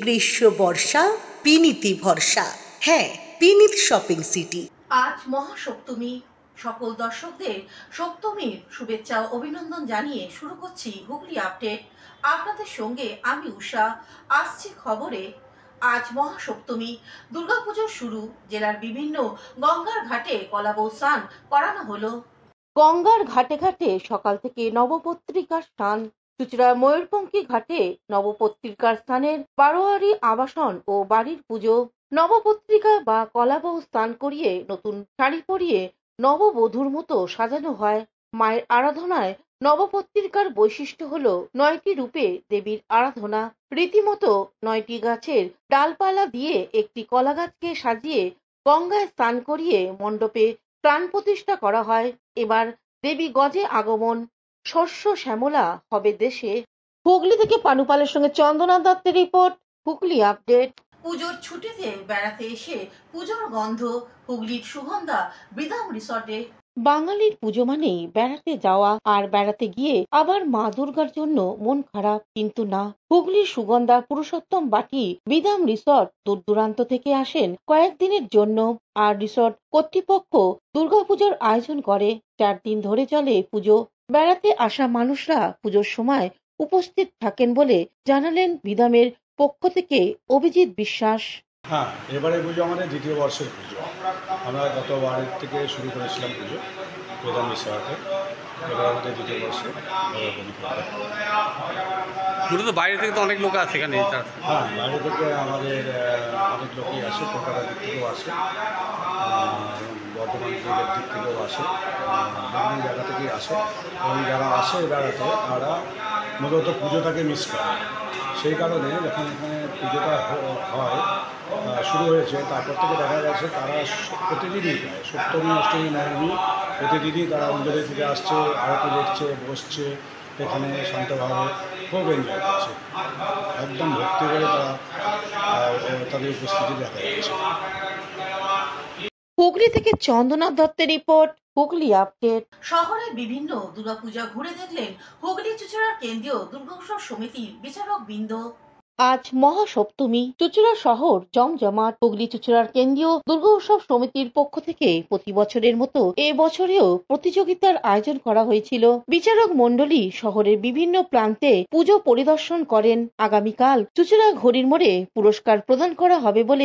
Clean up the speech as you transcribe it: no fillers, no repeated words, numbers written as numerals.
গ্রীষ্ম বর্ষা পিনিতি ভরসা। হ্যাঁ, পিনিত শপিং সিটি। আজ মহাসপ্তমী, সকল দর্শকদের সপ্তমীর শুভেচ্ছা ও অভিনন্দন জানিয়ে শুরু করছি হুগলি আপডেট। আপনাদের সঙ্গে আমি উষা। আসছি খবরে। আজ মহাসপ্তমী, দুর্গাপুজোর শুরু। জেলার বিভিন্ন গঙ্গার ঘাটে কলাবউ স্নান করানো হলো। গঙ্গার ঘাটে ঘাটে সকাল থেকে নবপত্রিকার স্নান। চুঁচুড়া ময়ূরপঙ্খী ঘাটে নবপত্রিকার স্থানের বারোয়ারি আবাসন ও বাড়ির পুজো। নবপত্রিকা বা কলাবউ স্নান করিয়ে নতুন শাড়ি পরিয়ে নববধূর মতো সাজানো হয়। মায়ের আরাধনায় নবপত্রিকার বৈশিষ্ট্য হলো 9টি রূপে দেবীর আরাধনা। রীতিমতো 9টি গাছের ডালপালা দিয়ে একটি কলা গাছকে সাজিয়ে গঙ্গায় স্নান করিয়ে মণ্ডপে প্রাণ প্রতিষ্ঠা করা হয়। এবার দেবী গজে আগমন, শস্য শ্যামলা হবে দেশে। হুগলি থেকে পানুপালের সঙ্গে চন্দনা দত্তের রিপোর্ট, হুগলি আপডেট। পুজোর ছুটিতে বেড়াতে এসে পুজোর গন্ধ, হুগলির সুগন্ধা বৃদাম রিসর্টে। বাঙালির পুজো মানেই বেড়াতে যাওয়া, আর বেড়াতে গিয়ে আবার মা দুর্গার জন্য মন খারাপ। কিন্তু না, হুগলির সুগন্ধা পুরুষোত্তম বাটি বিদাম রিসর্ট দূর দূরান্ত থেকে আসেন কয়েকদিনের জন্য। আর রিসর্ট কর্তৃপক্ষ দুর্গাপুজোর আয়োজন করে। 4 দিন ধরে চলে পুজো। বেড়াতে আসা মানুষরা পুজোর সময় উপস্থিত থাকেন বলে জানালেন বিদামের পক্ষ থেকে অভিজিৎ বিশ্বাস। হ্যাঁ, এবারে পুজো আমাদের দ্বিতীয় বর্ষের পুজো। আমরা গতবার থেকে শুরু করেছিলাম পুজো বেদাম রিসর্টে। এবার আমাদের দ্বিতীয় বর্ষে মূলত বাইরে থেকে তো অনেক লোক আছে এখানে। হ্যাঁ, বাইরে থেকে আমাদের অনেক লোকই আসে, কলকাতার দিক থেকেও আসে, বর্ধমান জেলার দিক থেকেও আসে, বিভিন্ন জায়গা থেকেই আসে। এবং যারা আসে বেড়াতে তারা মূলত পুজোটাকে মিস করে। সেই কারণে যখন এখানে পুজোটা হয় শুরু হয়েছে, তারপর থেকে দেখা গেছে তারা প্রতিদিনই প্রায় সপ্তমী অষ্টমী নবমী প্রতিদিনই তারা অঞ্জলি থেকে আসছে, আরতি দেখছে, বসছে এখানে শান্তভাবে, খুব এনজয় করছে। একদম ভক্তি করে তারা তাদের উপস্থিতি দেখা যাচ্ছে। হুগলি থেকে চন্দনা দত্তের রিপোর্ট, হুগলি আপডেট। শহরের বিভিন্ন দুর্গাপূজা ঘুরে দেখলেন হুগলি চুঁচুড়ার কেন্দ্রীয় দুর্গোৎসব সমিতির বিচারক বৃন্দ। আজ মহাসপ্তমী, চুঁচুড়া শহর জমজমাট। হুগলি চুঁচুড়ার কেন্দ্রীয় দুর্গোৎসব সমিতির পক্ষ থেকে প্রতি বছরের মতো এবছরেও প্রতিযোগিতার আয়োজন করা হয়েছিল। বিচারক মণ্ডলী শহরের বিভিন্ন প্রান্তে পুজো পরিদর্শন করেন। আগামীকাল চুঁচুড়া ঘড়ির মোড়ে পুরস্কার প্রদান করা হবে বলে